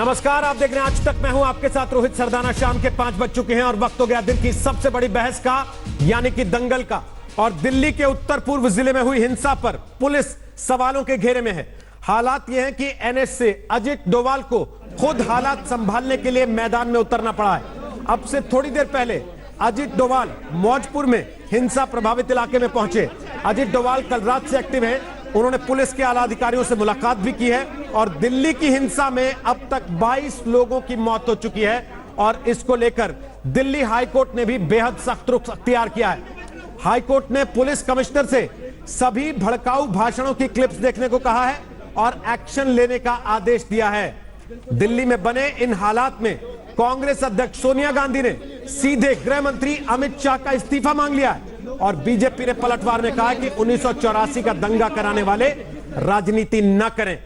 नमस्कार, आप देख रहे हैं आज तक। मैं हूं आपके साथ रोहित सरदाना। शाम के 5 बज चुके हैं और वक्त हो गया दिन की सबसे बड़ी बहस का, यानी कि दंगल का। और दिल्ली के उत्तर पूर्व जिले में हुई हिंसा पर पुलिस सवालों के घेरे में है। हालात यह है कि एनएस से अजित डोभाल को खुद हालात संभालने के लिए मैदान में उतरना पड़ा है। अब से थोड़ी देर पहले अजित डोभाल मौजपुर में हिंसा प्रभावित इलाके में पहुंचे। अजित डोभाल कल रात से एक्टिव हैं। उन्होंने पुलिस के आला अधिकारियों से मुलाकात भी की है और दिल्ली की हिंसा में अब तक 22 लोगों की मौत हो चुकी है और इसको लेकर दिल्ली हाईकोर्ट ने भी बेहद सख्त रुख अख्तियार किया है। हाईकोर्ट ने पुलिस कमिश्नर से सभी भड़काऊ भाषणों की क्लिप्स देखने को कहा है और एक्शन लेने का आदेश दिया है। दिल्ली में बने इन हालात में कांग्रेस अध्यक्ष सोनिया गांधी ने सीधे गृह मंत्री अमित शाह का इस्तीफा मांग लिया है और बीजेपी ने पलटवार में कहा कि 1984 का दंगा कराने वाले राजनीति न करें।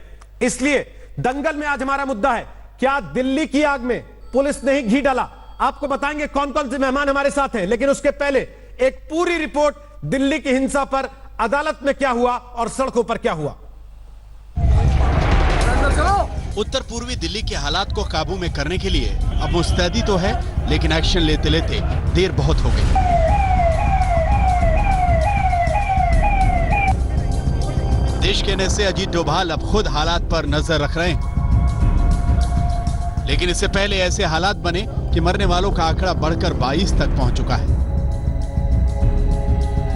इसलिए दंगल में आज हमारा मुद्दा है, क्या दिल्ली की आग में पुलिस ने ही घी डाला? आपको बताएंगे कौन कौन से मेहमान हमारे साथ हैं, लेकिन उसके पहले एक पूरी रिपोर्ट दिल्ली की हिंसा पर, अदालत में क्या हुआ और सड़कों पर क्या हुआ। उत्तर पूर्वी दिल्ली के हालात को काबू में करने के लिए अब मुस्तैदी तो है, लेकिन एक्शन लेते लेते देर बहुत हो गई। देश के नेता अजित डोभाल अब खुद हालात पर नजर रख रहे हैं, लेकिन इससे पहले ऐसे हालात बने कि मरने वालों का आंकड़ा बढ़कर 22 तक पहुंच चुका है।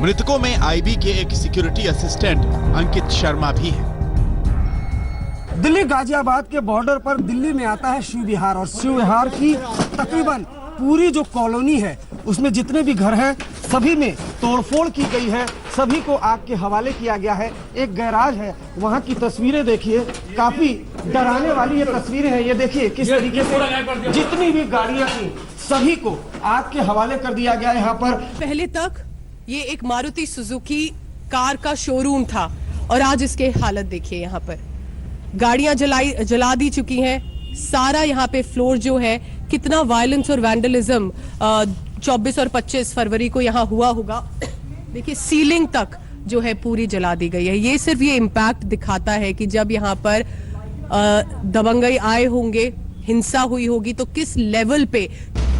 मृतकों में आईबी के एक सिक्योरिटी असिस्टेंट अंकित शर्मा भी है। दिल्ली गाजियाबाद के बॉर्डर पर दिल्ली में आता है शिव विहार और शिव विहार की तकरीबन पूरी जो कॉलोनी है उसमें जितने भी घर हैं सभी में तोड़फोड़ की गई है, सभी को आग के हवाले किया गया है। एक गैराज है, वहां की तस्वीरें देखिए, काफी डराने वाली ये तस्वीरें हैं। ये देखिए किस तरीके से जितनी भी गाड़ियां थी सभी को आग के हवाले कर दिया गया है। यहाँ पर पहले तक ये एक मारुति सुजुकी कार का शोरूम था और आज इसके हालत देखिए। यहाँ पर गाड़ियां जला दी चुकी हैं। सारा यहाँ पे फ्लोर जो है, कितना वायलेंस और वैंडलिज्म 24 और 25 फरवरी को यहाँ हुआ होगा। देखिए सीलिंग तक जो है पूरी जला दी गई है। ये सिर्फ ये इम्पैक्ट दिखाता है कि जब यहाँ पर दबंगई आए होंगे, हिंसा हुई होगी, तो किस लेवल पे।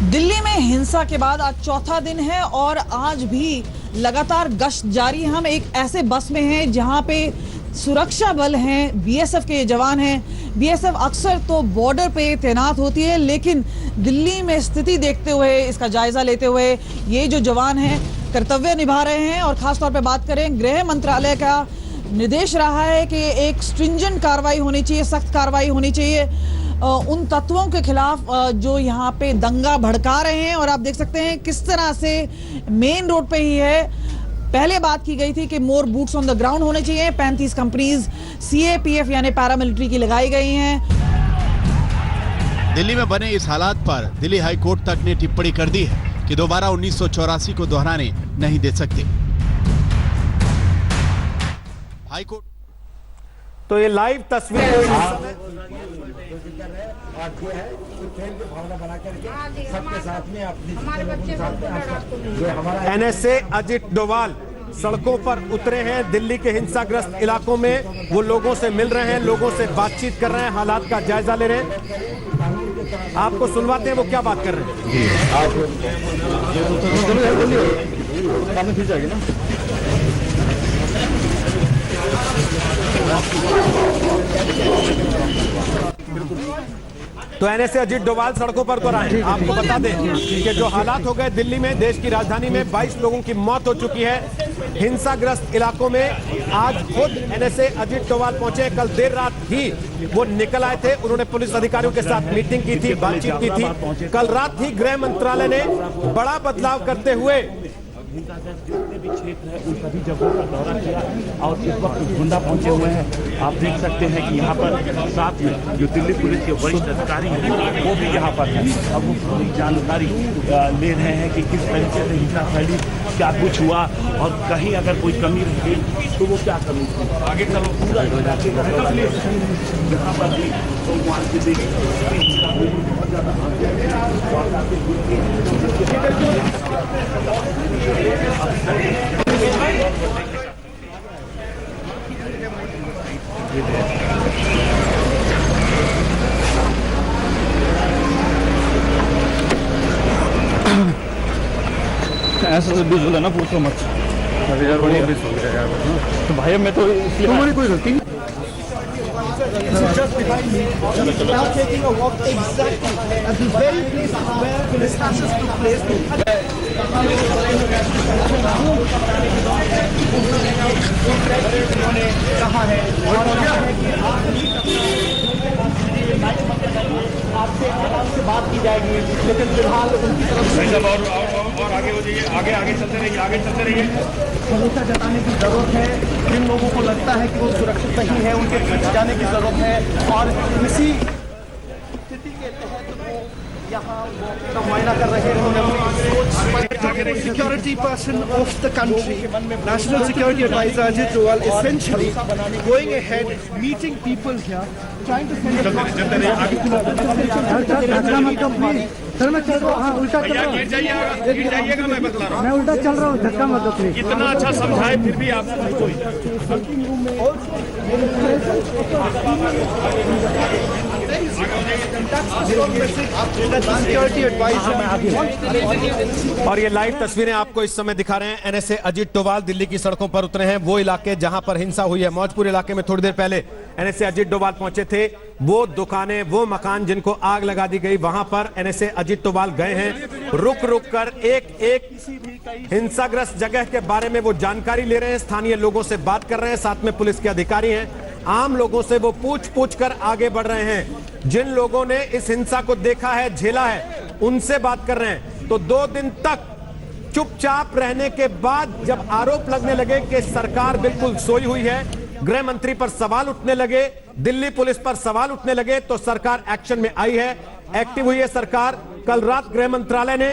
दिल्ली में हिंसा के बाद आज चौथा दिन है और आज भी लगातार गश्त जारी। हम एक ऐसे बस में हैं जहां पे सुरक्षा बल हैं, बीएसएफ के जवान हैं। बीएसएफ अक्सर तो बॉर्डर पे तैनात होती है, लेकिन दिल्ली में स्थिति देखते हुए, इसका जायजा लेते हुए ये जो जवान हैं कर्तव्य निभा रहे हैं। और खासतौर पे बात करें, गृह मंत्रालय का निर्देश रहा है कि एक स्ट्रिंजेंट कार्रवाई होनी चाहिए, सख्त कार्रवाई होनी चाहिए उन तत्वों के खिलाफ जो यहाँ पे दंगा भड़का रहे हैं। और आप देख सकते हैं किस तरह से मेन रोड पे ही है। पहले बात की गई थी कि मोर बूट्स ऑन द ग्राउंड होने चाहिए। 35 कंपनीज सीएपीएफ यानी पैरामिलिट्री की लगाई गई हैं। दिल्ली में बने इस हालात पर दिल्ली हाईकोर्ट तक ने टिप्पणी कर दी है कि दोबारा 1984 को दोहराने नहीं दे सकते। हाईकोर्ट तो ये लाइव तस्वीर एनएस से अजित डोभाल सड़कों पर उतरे हैं। दिल्ली के हिंसाग्रस्त इलाकों में वो लोगों से मिल रहे हैं, लोगों से बातचीत कर रहे हैं, हालात का जायजा ले रहे हैं। आपको सुनवाते हैं वो क्या बात कर रहे हैं। तो एनएस से अजित डोभाल सड़कों पर उतर आए। आपको बता दें कि जो हालात हो गए दिल्ली में, देश की राजधानी में 22 लोगों की मौत हो चुकी है। हिंसाग्रस्त इलाकों में आज खुद एनएस से अजित डोभाल पहुंचे। कल देर रात ही वो निकल आए थे। उन्होंने पुलिस अधिकारियों के साथ मीटिंग की थी, बातचीत की थी। कल रात ही गृह मंत्रालय ने बड़ा बदलाव करते हुए जितने भी क्षेत्र है उन सभी जगहों का दौरा किया और इस वक्त गुंडा पहुंचे हुए हैं। आप देख सकते हैं कि यहाँ पर साथ में जो दिल्ली पुलिस के वरिष्ठ अधिकारी हैं वो भी यहाँ पर हैं। अब वो पूरी जानकारी ले रहे हैं कि किस तरीके से हिंसा फैली, क्या कुछ हुआ और कहीं अगर कोई कमी रह गई तो वो क्या कमी थी। आगे चलो पूरा इलाके का यहाँ पर भी तो वहाँ से देखिए बहुत ज़्यादा ऐसा बिजुल है ना, पूछो मत। अरे यार बड़ी मिस हो गया यार। तो भाई मैं तो तुम्हारी कोई गलती नहीं। Just behind me, now taking a walk exactly at the very place where the discussions took place. कहा है और क्या है कि आपसे आराम से बात की जाएगी, लेकिन फिलहाल उनकी तरफ से और आगे हो जाइए, आगे आगे चलते रहिए, आगे चलते रहिए। भरोसा जताने की जरूरत है। जिन लोगों को लगता है कि वो सुरक्षित नहीं है, उनके बीच जाने की जरूरत है और इसी स्थिति के तहत वो यहाँ का मुआयना कर रहे हैं। Security person of the country, National Security Advisor Ajit Doval, essentially going ahead, meeting people here, trying to send a sir मैं चल रहा हूँ, उल्टा चल रहा हूँ। गिर जाइएगा, मैं बतला रहा हूँ। मैं उल्टा चल रहा हूँ, धक्का मत दो प्लीज। इतना अच्छा समझाए फिर भी आप सिक्योरिटी एडवाइजर। और ये लाइव तस्वीरें आपको इस समय दिखा रहे हैं। एनएसए अजीत डोभाल दिल्ली की सड़कों पर उतरे हैं, वो इलाके जहां पर हिंसा हुई है। मौजपुर इलाके में थोड़ी देर पहले एनएसए अजीत डोभाल पहुंचे थे। वो दुकानें, वो मकान जिनको आग लगा दी गई, वहां पर एनएसए अजीत डोभाल गए हैं। रुक रुक कर एक एक हिंसाग्रस्त जगह के बारे में वो जानकारी ले रहे हैं, स्थानीय लोगों से बात कर रहे हैं, साथ में पुलिस के अधिकारी हैं। आम लोगों से वो पूछ कर आगे बढ़ रहे हैं। जिन लोगों ने इस हिंसा को देखा है, झेला है, उनसे बात कर रहे हैं। तो 2 दिन तक चुपचाप रहने के बाद जब आरोप लगने लगे कि सरकार बिल्कुल सोई हुई है, गृह मंत्री पर सवाल उठने लगे, दिल्ली पुलिस पर सवाल उठने लगे, तो सरकार एक्शन में आई है, एक्टिव हुई है सरकार। कल रात गृह मंत्रालय ने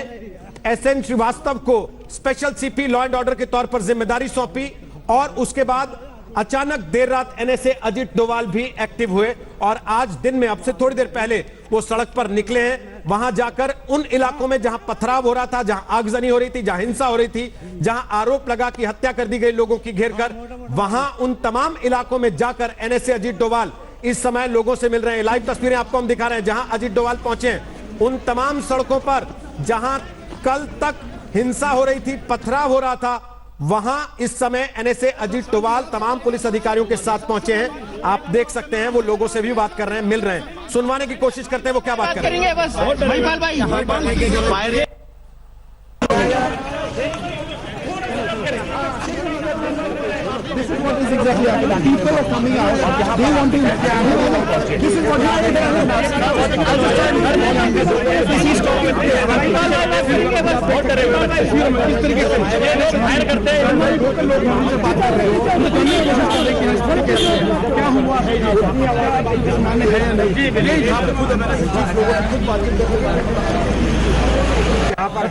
एसएन श्रीवास्तव को special CP law and order के तौर पर जिम्मेदारी सौंपी और उसके बाद अचानक देर रात एनएसए अजीत डोभाल भी एक्टिव हुए और आज दिन में, अब से थोड़ी देर पहले, वो सड़क पर निकले हैं। वहां जाकर उन इलाकों में जहां पथराव हो रहा था, जहां आगजनी हो रही थी, जहां हिंसा हो रही थी, जहां आरोप लगा कि हत्या कर दी गई लोगों की घेर कर, वहां उन तमाम इलाकों में जाकर एनएसए अजीत डोभाल इस समय लोगों से मिल रहे हैं। लाइव तस्वीरें आपको हम दिखा रहे हैं। जहां अजीत डोभाल पहुंचे हैं, उन तमाम सड़कों पर जहां कल तक हिंसा हो रही थी, पथराव हो रहा था, वहां इस समय एनएसए अजीत डोभाल तमाम पुलिस अधिकारियों के साथ पहुंचे हैं। आप देख सकते हैं वो लोगों से भी बात कर रहे हैं, मिल रहे हैं, सुनवाने की कोशिश करते हैं वो क्या बात कर रहे हैं। This is what is exactly happening. People are coming out. They want to. This is what is क्या हुआ है?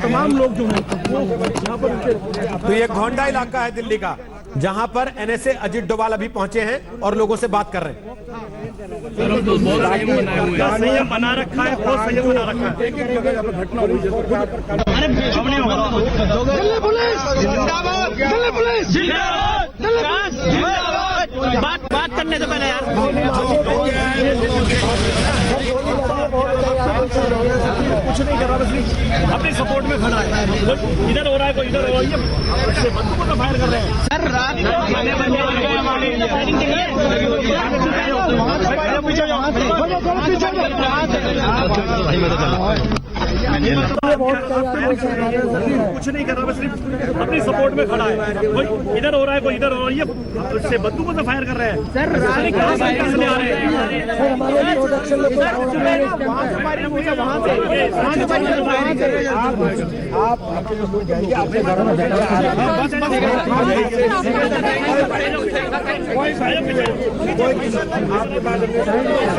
तमाम लोग जो हैं यहाँ पर, तो ये गोंडा इलाका है दिल्ली का, जहां पर एनएसए अजीत डोभाल अभी पहुंचे हैं और लोगों से बात कर रहे हैं। संयम बना रखा है, बहुत संयम बना रखा है। दिल्ली पुलिस बात करने से पहले यार कुछ नहीं कर रहा, अपनी सपोर्ट में खड़ा है। इधर हो रहा है, कोई इधर हो रही है, बंदूकों से फायर कर रहे हैं। सर रात कुछ नहीं कर रहा, बस सिर्फ अपनी सपोर्ट में खड़ा है। कोई इधर हो रहा है, कोई इधर हो रही है, उससे बंदूकों से फायर कर रहे हैं। सर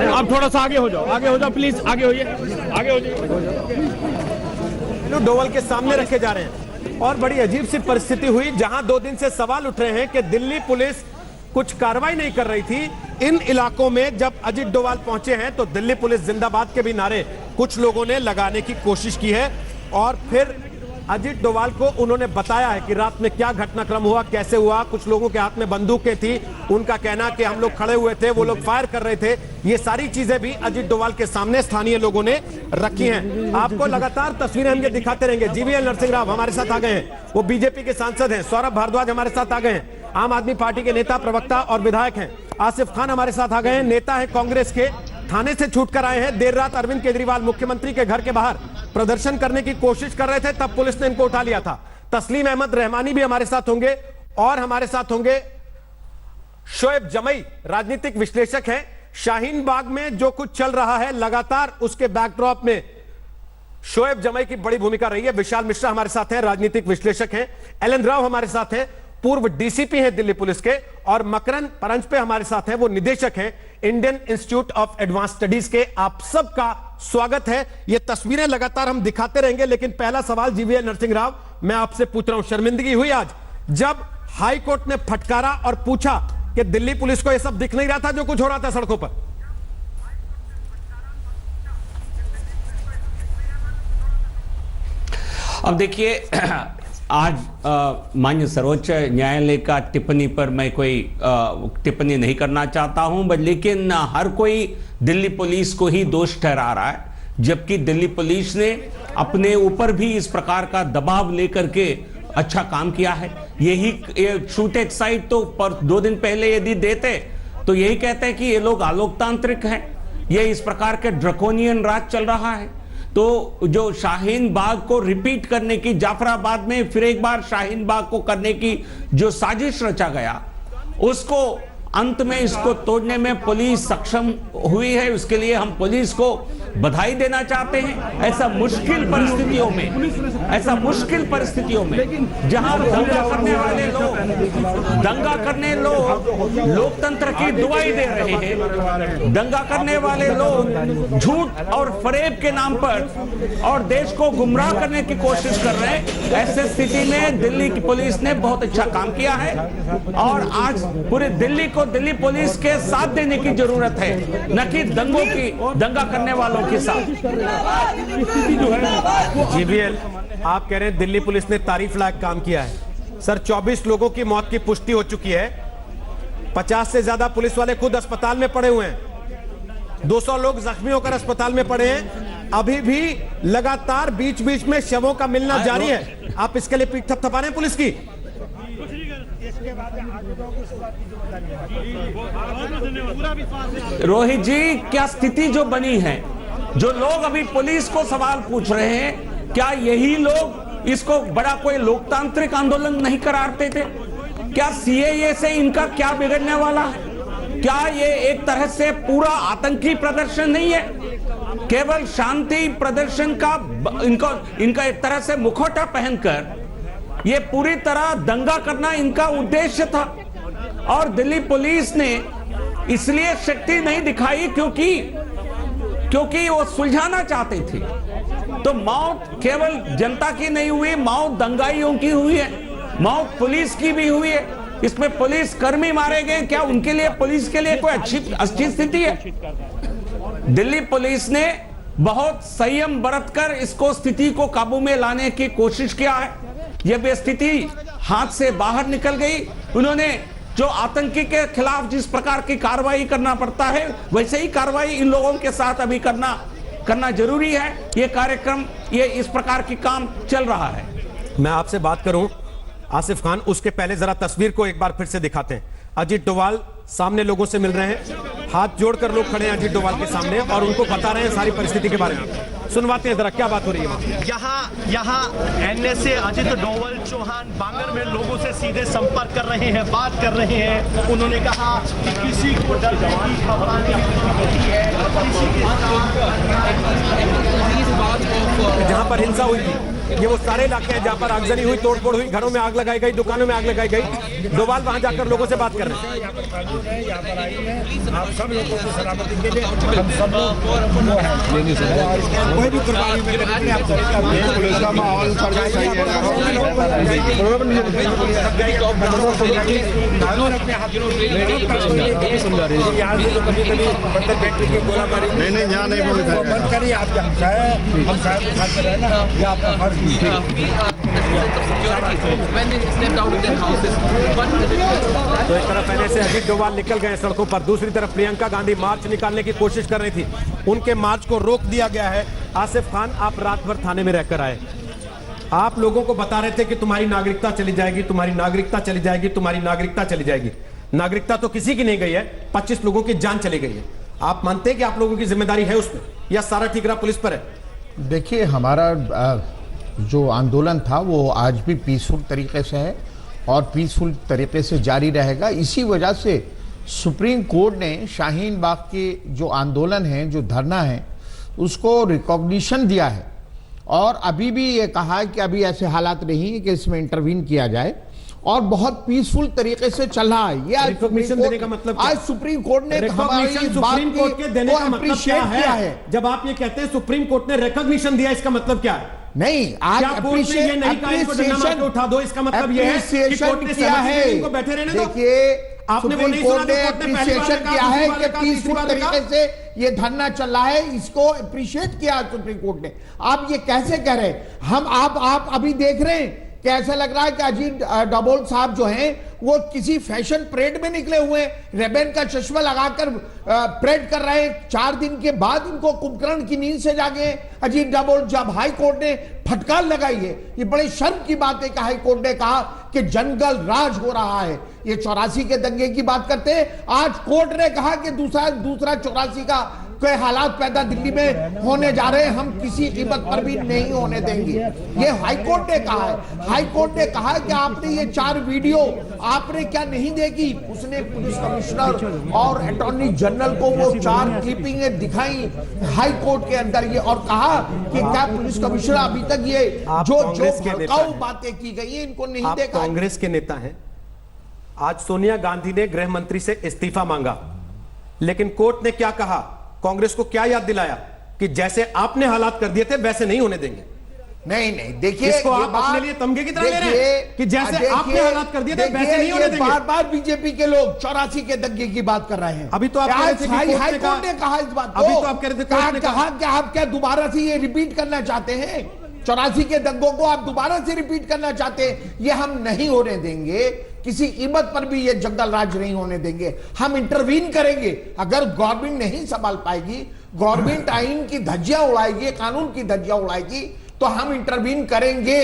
आप थोड़ा सा आगे हो जाओ प्लीज, आगे होइए, आगे हो जाइए। डोभाल के सामने रखे जा रहे हैं और बड़ी अजीब सी परिस्थिति हुई, जहां 2 दिन से सवाल उठ रहे हैं कि दिल्ली पुलिस कुछ कार्रवाई नहीं कर रही थी। इन इलाकों में जब अजीत डोभाल पहुंचे हैं तो दिल्ली पुलिस जिंदाबाद के भी नारे कुछ लोगों ने लगाने की कोशिश की है और फिर अजीत डोभाल को उन्होंने बताया है कि रात में क्या घटनाक्रम हुआ, कैसे हुआ। कुछ लोगों के हाथ में बंदूकें थी, उनका कहना कि हम लोग खड़े हुए थे, वो लोग फायर कर रहे थे। ये सारी चीजें भी अजीत डोभाल के सामने स्थानीय लोगों ने रखी हैं। आपको लगातार तस्वीरें हम ये दिखाते रहेंगे। जीवीएल नरसिंह राव हमारे साथ आ गए हैं, वो बीजेपी के सांसद हैं। सौरभ भारद्वाज हमारे साथ आ गए हैं, आम आदमी पार्टी के नेता, प्रवक्ता और विधायक हैं। आसिफ खान हमारे साथ आ गए हैं, नेता है कांग्रेस के, थाने से छूटकर आए हैं। देर रात अरविंद केजरीवाल मुख्यमंत्री के घर के बाहर प्रदर्शन करने की कोशिश कर रहे थे, तब पुलिस ने इनको उठा लिया था। तस्लीम अहमद रहमानी भी हमारे साथ होंगे और हमारे साथ होंगे शोएब जमई, राजनीतिक विश्लेषक हैं। शाहीन बाग में जो कुछ चल रहा है लगातार, उसके बैकड्रॉप में शोएब जमई की बड़ी भूमिका रही है। विशाल मिश्रा हमारे साथ हैं, राजनीतिक विश्लेषक हैं। एलन राव हमारे साथ हैं, पूर्व डीसीपी हैं दिल्ली पुलिस के। और मकरन परंजपे हमारे साथ हैं, वो निदेशक हैं Indian institute of advance studies के। आप सबका स्वागत है। ये तस्वीरें लगातार हम दिखाते रहेंगे, लेकिन पहला सवाल जीवीएल नरसिंह राव, मैं आपसे पूछ रहा हूं, शर्मिंदगी हुई आज जब हाई कोर्ट ने फटकारा और पूछा कि दिल्ली पुलिस को यह सब दिख नहीं रहा था जो कुछ हो रहा था सड़कों पर? अब देखिए, आज माननीय सर्वोच्च न्यायालय का टिप्पणी पर मैं कोई टिप्पणी नहीं करना चाहता हूं, लेकिन हर कोई दिल्ली पुलिस को ही दोष ठहरा रहा है, जबकि दिल्ली पुलिस ने अपने ऊपर भी इस प्रकार का दबाव लेकर के अच्छा काम किया है। यही शूटेज साइट तो पर 2 दिन पहले यदि देते तो यही कहते हैं कि ये लोग अलोकतांत्रिक हैं, ये इस प्रकार के ड्रकोनियन राज चल रहा है। तो जो शाहीन बाग को रिपीट करने की, जाफराबाद में फिर एक बार शाहीन बाग को करने की जो साजिश रचा गया, उसको अंत में इसको तोड़ने में पुलिस सक्षम हुई है। उसके लिए हम पुलिस को बधाई देना चाहते हैं। ऐसा मुश्किल परिस्थितियों में जहां दंगा करने लोग लोकतंत्र की दुआई दे रहे हैं, दंगा करने वाले लोग झूठ और फरेब के नाम पर और देश को गुमराह करने की कोशिश कर रहे हैं, ऐसे स्थिति में दिल्ली की पुलिस ने बहुत अच्छा काम किया है। और आज पूरे दिल्ली पुलिस के साथ देने की जरूरत है, न कि दंगा करने वालों के साथ। जीवीएल, आप कह रहे हैं दिल्ली पुलिस ने तारीफ लायक काम किया है। सर, 24 लोगों की मौत की पुष्टि हो चुकी है, 50 से ज्यादा पुलिस वाले खुद अस्पताल में पड़े हुए हैं, 200 लोग जख्मी होकर अस्पताल में पड़े हैं। अभी भी लगातार बीच बीच में शवों का मिलना जारी है। आप इसके लिए पीठ थपथपा रहे हैं पुलिस की? रोहित जी, क्या स्थिति जो बनी है, जो लोग अभी पुलिस को सवाल पूछ रहे हैं, क्या यही लोग इसको बड़ा कोई लोकतांत्रिक आंदोलन नहीं करारते थे? क्या सीएए से इनका क्या बिगड़ने वाला है? क्या ये एक तरह से पूरा आतंकी प्रदर्शन नहीं है? केवल शांति प्रदर्शन का इनका एक तरह से मुखौटा पहनकर ये पूरी तरह दंगा करना इनका उद्देश्य था। और दिल्ली पुलिस ने इसलिए शक्ति नहीं दिखाई क्योंकि वो सुलझाना चाहते थे। तो मौत केवल जनता की नहीं हुई, मौत दंगाइयों की हुई है, मौत पुलिस की भी हुई है। इसमें पुलिस कर्मी मारे गए, क्या उनके लिए, पुलिस के लिए कोई अच्छी स्थिति है? दिल्ली पुलिस ने बहुत संयम बरतकर इसको स्थिति को काबू में लाने की कोशिश किया है। जब ये स्थिति हाथ से बाहर निकल गई, उन्होंने जो आतंकी के खिलाफ जिस प्रकार की कार्रवाई करना पड़ता है, वैसे ही कार्रवाई इन लोगों के साथ अभी करना जरूरी है। ये कार्यक्रम, ये इस प्रकार की काम चल रहा है। मैं आपसे बात करूं आसिफ खान, उसके पहले जरा तस्वीर को एक बार फिर से दिखाते हैं। अजीत डोभाल सामने लोगों से मिल रहे हैं, हाथ जोड़कर लोग खड़े हैं अजीत डोभाल के सामने और उनको बता रहे हैं सारी परिस्थिति के बारे में। सुनवाते हैं जरा, क्या बात हो रही है? यहाँ एनएसए अजीत डोभाल चौहान बांगर में लोगों से सीधे संपर्क कर रहे हैं, बात कर रहे हैं। उन्होंने कहा कि किसी को डर जहां पर हिंसा हुई थी, ये वो सारे इलाके हैं जहां पर आगजनी हुई, तोड़फोड़ हुई, घरों में आग लगाई गई, दुकानों में आग लगाई गई। डोभाल वहां जाकर लोगों से बात कर रहे हैं। आप सब लोगों को सलामती के लिए हम सब लोग कोई भी कुर्बानी पुलिस का माहौल नहीं, यहाँ नहीं बोल बंद करिए। आप हम साहब के साथ रहे ना, ये आपका फर्ज तो एक तरफ एनएसए अजीत डोभाल निकल गए सड़कों पर, दूसरी तरफ प्रियंका गांधी मार्च निकालने की कोशिश कर रही थी, उनके मार्च को रोक दिया गया है। आसिफ खान, आप रात भर थाने में रहकर आए, आप लोगों को बता रहे थे कि तुम्हारी नागरिकता चली जाएगी, तुम्हारी नागरिकता चली जाएगी, तुम्हारी नागरिकता चली जाएगी। नागरिकता तो किसी की नहीं गई है, 25 लोगों की जान चली गई है। आप मानते हैं कि आप लोगों की जिम्मेदारी है उसमें, या सारा ठीकरा पुलिस पर है? देखिए, हमारा जो आंदोलन था वो आज भी पीसफुल तरीके से है और पीसफुल तरीके से जारी रहेगा। इसी वजह से सुप्रीम कोर्ट ने शाहीन बाग के जो आंदोलन है, जो धरना है, उसको रिकॉग्निशन दिया है और अभी भी ये कहा है कि अभी ऐसे हालात नहीं है कि इसमें इंटरवीन किया जाए और बहुत पीसफुल तरीके से चल रहा है। ये रिकॉग्निशन देने का मतलब आज सुप्रीम कोर्ट ने सुप्रीम कोर्ट के देने का मतलब क्या है? जब आप ये कहते हैं सुप्रीम कोर्ट ने रिकॉग्निशन दिया, इसका मतलब क्या है? नहीं, आज कोर्ट ने ये नहीं कहा इनको डंडा मार के उठा दो, इसका मतलब ये है कि कोर्ट ने किया है। इनको बैठे रहने दो। देखिए, आपने वो नहीं सुना, एप्रिसिएशन किया है कि पीसफुल तरीके से ये धरना चल रहा है, इसको अप्रिशिएट किया सुप्रीम कोर्ट ने। आप ये कैसे कह रहे हैं? आप अभी देख रहे हैं कि ऐसा लग रहा है कि अजीत डोभाल साहब जो हैं वो किसी फैशन परेड में निकले हुए हैं, रेबन का चश्मा लगाकर परेड कर रहे हैं। 4 दिन के बाद इनको कुंभकर्ण की नींद से जागे अजीत डोभाल। जब हाई कोर्ट ने फटकार लगाई है, ये बड़े शर्म की बात है कि हाई कोर्ट ने कहा कि जंगल राज हो रहा है। ये 84 के दंगे की बात करते हैं, आज कोर्ट ने कहा कि दूसरा 84 का कोई हालात पैदा दिल्ली में होने जा रहे हैं, हम किसी कीमत पर भी नहीं होने देंगे। ये हाई कोर्ट ने कहा है। हाई कोर्ट ने कहा कि आपने ये 4 वीडियो आपने क्या नहीं देखी? उसने पुलिस कमिश्नर और अटॉर्नी जनरल को वो 4 क्लिपिंगें दिखाई हाई कोर्ट के अंदर, ये और कहा कि क्या पुलिस कमिश्नर अभी तक ये जो भड़काऊ बातें की गई है इनको नहीं देखा? कांग्रेस के नेता हैं। आज सोनिया गांधी ने गृह मंत्री से इस्तीफा मांगा, लेकिन कोर्ट ने क्या कहा? कांग्रेस को क्या याद दिलाया कि जैसे आपने हालात कर दिए थे वैसे नहीं होने देंगे। नहीं, देखिए, इसको आप अपने लिए तमगे की तरह ले रहे हैं कि जैसे आपने हालात कर दिए थे वैसे नहीं होने देंगे। बार-बार बीजेपी के लोग 84 के दंगे की बात कर रहे हैं। अभी तो आप हाई कोर्ट ने कहा इस बात को। अभी तो आप कह रहे थे कोर्ट ने कहा कि आप क्या दोबारा से ये रिपीट करना चाहते हैं? 84 के दंगों को आप दोबारा से रिपीट करना चाहते हैं? ये हम नहीं होने देंगे, किसी कीमत पर भी ये जंगल राज नहीं होने देंगे। हम इंटरवीन करेंगे। अगर गवर्नमेंट नहीं संभाल पाएगी, गवर्नमेंट आइन की धज्जियां उड़ाएगी, कानून की धज्जियां उड़ाएगी, तो हम इंटरवीन करेंगे।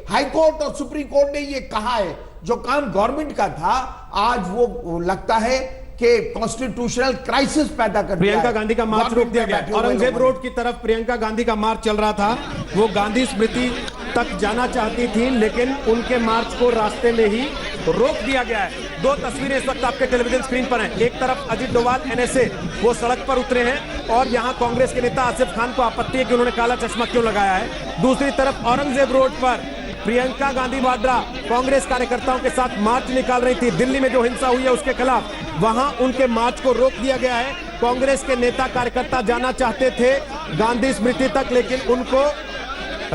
हाई कोर्ट और सुप्रीम कोर्ट ने ये कहा है। जो काम गवर्नमेंट का था, आज वो लगता है कि कॉन्स्टिट्यूशनल क्राइसिस पैदा कर दिया। प्रियंका गांधी का मार्च रोक दिया गया। औरंगजेब रोड की तरफ प्रियंका गांधी का मार्च चल रहा था, वो गांधी स्मृति तक जाना चाहती थी, लेकिन उनके मार्च को रास्ते में ही रोक दिया गया है। 2 तस्वीरें इस वक्त आपके टेलीविजन स्क्रीन पर हैं। एक तरफ अजीत डोभाल एनएसए वो सड़क पर उतरे हैं और यहां कांग्रेस के नेता आसिफ खान को आपत्ति है कि उन्होंने काला चश्मा क्यों लगाया है। दूसरी तरफ औरंगजेब रोड पर प्रियंका गांधी वाड्रा कांग्रेस कार्यकर्ताओं के साथ मार्च निकाल रही थी। दिल्ली में जो हिंसा हुई है उसके खिलाफ, वहां उनके मार्च को रोक दिया गया है। कांग्रेस के नेता कार्यकर्ता जाना चाहते थे गांधी स्मृति तक, लेकिन उनको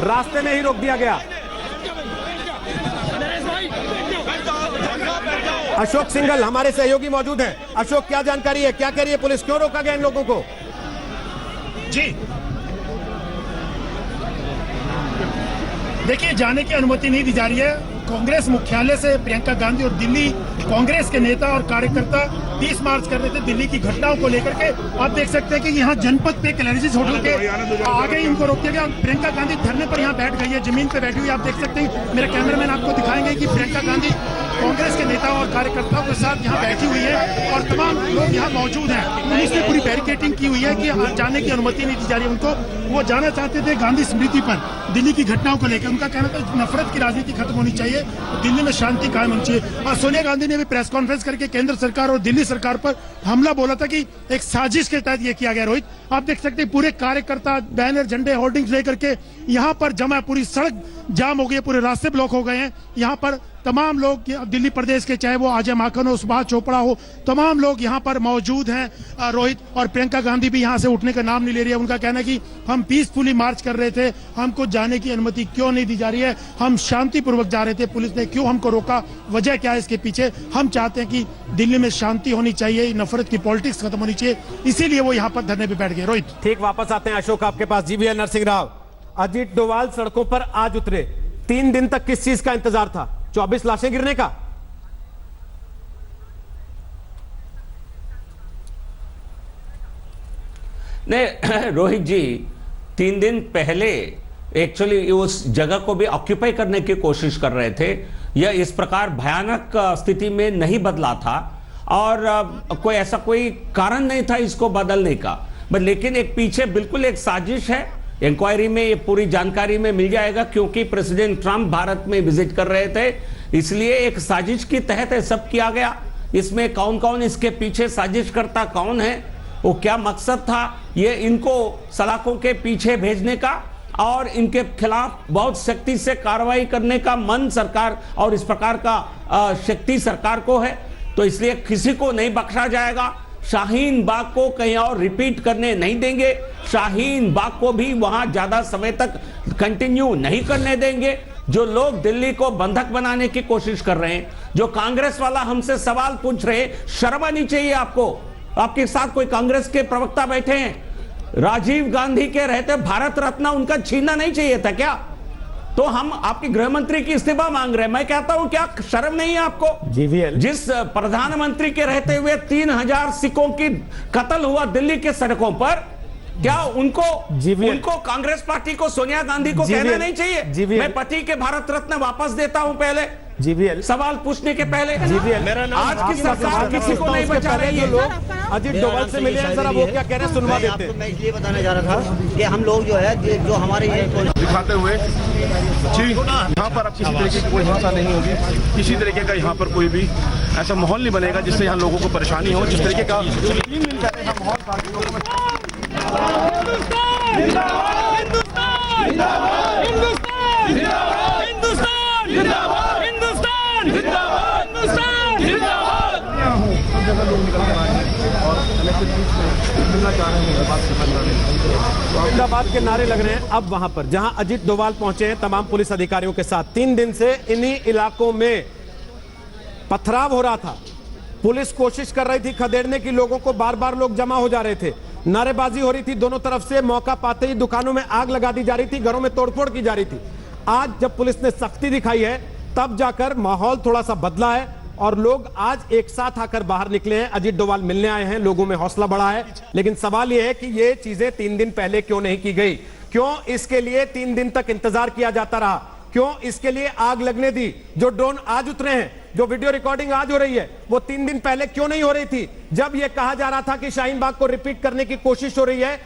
रास्ते में ही रोक दिया गया। अशोक सिंघल हमारे सहयोगी मौजूद हैं। अशोक, क्या जानकारी है, क्या कह रही है पुलिस, क्यों रोका गया इन लोगों को? जी देखिए, जाने की अनुमति नहीं दी जा रही है। कांग्रेस मुख्यालय से प्रियंका गांधी और दिल्ली कांग्रेस के नेता और कार्यकर्ता 30 मार्च कर रहे थे दिल्ली की घटनाओं को लेकर के। आप देख सकते हैं कि यहाँ जनपद पे कैलेरिस होटल के आगे इनको रोक दिया गया। प्रियंका गांधी धरने पर यहाँ बैठ गई है, जमीन पे बैठी हुई। आप देख सकते हैं, मेरे कैमरामैन आपको दिखाएंगे कि प्रियंका गांधी कांग्रेस के नेताओं और कार्यकर्ताओं के साथ यहाँ बैठी हुई है और तमाम लोग यहाँ मौजूद हैं। पुलिस ने पूरी बैरिकेडिंग की हुई है कि जाने की अनुमति नहीं दी जा रही उनको। वो जाना चाहते थे गांधी स्मृति पर, दिल्ली की घटनाओं को लेकर। उनका कहना था नफरत की राजनीति खत्म होनी चाहिए, दिल्ली में शांति कायम होनी चाहिए। और सोनिया गांधी ने भी प्रेस कॉन्फ्रेंस करके केंद्र सरकार और दिल्ली सरकार पर हमला बोला था कि एक साजिश के तहत ये किया गया। रोहित, आप देख सकते हैं पूरे कार्यकर्ता बैनर, झंडे, होर्डिंग्स लेकर के यहाँ पर जमा, पूरी सड़क जाम हो गई है, पूरे रास्ते ब्लॉक हो गए हैं। यहाँ पर तमाम लोग दिल्ली प्रदेश के, चाहे वो अजय माकन हो, सुभाष चोपड़ा हो, तमाम लोग यहाँ पर मौजूद हैं रोहित। और प्रियंका गांधी भी यहाँ से उठने का नाम नहीं ले रही है। उनका कहना है कि हम पीसफुली मार्च कर रहे थे, हमको जाने की अनुमति क्यों नहीं दी जा रही है, हम शांतिपूर्वक जा रहे थे, पुलिस ने क्यों हमको रोका, वजह क्या है इसके पीछे। हम चाहते हैं कि दिल्ली में शांति होनी चाहिए, नफरत की पॉलिटिक्स खत्म होनी चाहिए, इसीलिए वो यहाँ पर धरने पर बैठ गए। रोहित, ठीक, वापस आते हैं अशोक आपके पास। जीवीएल नरसिंह राव, अजीत डोभाल सड़कों पर आज उतरे। 3 दिन तक किस चीज का इंतजार था? 24 लाशें गिरने का? नहीं रोहित जी, 3 दिन पहले एक्चुअली उस जगह को भी ऑक्यूपाई करने की कोशिश कर रहे थे। यह इस प्रकार भयानक स्थिति में नहीं बदला था और कोई ऐसा कोई कारण नहीं था इसको बदलने का, बट लेकिन एक पीछे बिल्कुल एक साजिश है। इंक्वायरी में ये पूरी जानकारी में मिल जाएगा, क्योंकि प्रेसिडेंट ट्रंप भारत में विजिट कर रहे थे, इसलिए एक साजिश के तहत सब किया गया। इसमें कौन कौन इसके पीछे साजिश करता कौन है, वो क्या मकसद था, ये इनको सलाखों के पीछे भेजने का और इनके खिलाफ बहुत सख्ती से कार्रवाई करने का मन सरकार और इस प्रकार का शक्ति सरकार को है, तो इसलिए किसी को नहीं बख्शा जाएगा। शाहीन बाग को कहीं और रिपीट करने नहीं देंगे, शाहीन बाग को भी वहां ज्यादा समय तक कंटिन्यू नहीं करने देंगे। जो लोग दिल्ली को बंधक बनाने की कोशिश कर रहे हैं, जो कांग्रेस वाला हमसे सवाल पूछ रहे हैं, शर्म आनी चाहिए आपको। आपके साथ कोई कांग्रेस के प्रवक्ता बैठे हैं, राजीव गांधी के रहते भारत रत्न उनका छीनना नहीं चाहिए था क्या? तो हम आपके गृह मंत्री की इस्तीफा मांग रहे हैं। मैं कहता हूं क्या शर्म नहीं है आपको? जीवीएल जिस प्रधानमंत्री के रहते हुए 3000 सिखों की कत्ल हुआ दिल्ली के सड़कों पर, क्या उनको कांग्रेस पार्टी को, सोनिया गांधी को कहना नहीं चाहिए मैं पति के भारत रत्न वापस देता हूं? पहले जीवीएल सवाल पूछने के पहले आज की सरकार किसी को नहीं बचा रही है। लोग अजीत डोभाल से मिले हैं, जरा वो क्या कह रहे हैं सुनवा देते हैं। मैं इसलिए बताने जा रहा था कि हम लोग जो है जो हमारे दिखाते हुए यहाँ पर अब किसी तरीके की कोई हिंसा नहीं होगी, किसी तरीके का यहाँ पर कोई भी ऐसा माहौल नहीं बनेगा जिससे यहाँ लोगों को परेशानी हो। जिस तरीके का 3 दिन पहले यहाँ माहौल जिंदाबाद के नारे लग रहे हैं अब वहां पर जहां अजीत डोभाल पहुंचे हैं तमाम पुलिस अधिकारियों के साथ। 3 दिन से इन्हीं इलाकों में पथराव हो रहा था, पुलिस कोशिश कर रही थी खदेड़ने की, लोगों को बार बार लोग जमा हो जा रहे थे, नारेबाजी हो रही थी दोनों तरफ से, मौका पाते ही दुकानों में आग लगा दी जा रही थी, घरों में तोड़फोड़ की जा रही थी। आज जब पुलिस ने सख्ती दिखाई है तब जाकर माहौल थोड़ा सा बदला है और लोग आज एक साथ आकर बाहर निकले हैं, अजीत डोभाल मिलने आए हैं, लोगों में हौसला बढ़ा है। लेकिन सवाल यह है कि ये चीजें 3 दिन पहले क्यों नहीं की गई? क्यों इसके लिए 3 दिन तक इंतजार किया जाता रहा? क्यों इसके लिए आग लगने दी? जो ड्रोन आज उतरे हैं, जो वीडियो रिकॉर्डिंग आज हो रही है, वो 3 दिन पहले क्यों नहीं हो रही थी? जब यह कहा जा रहा था कि शाहीन बाग को रिपीट करने की कोशिश हो रही है,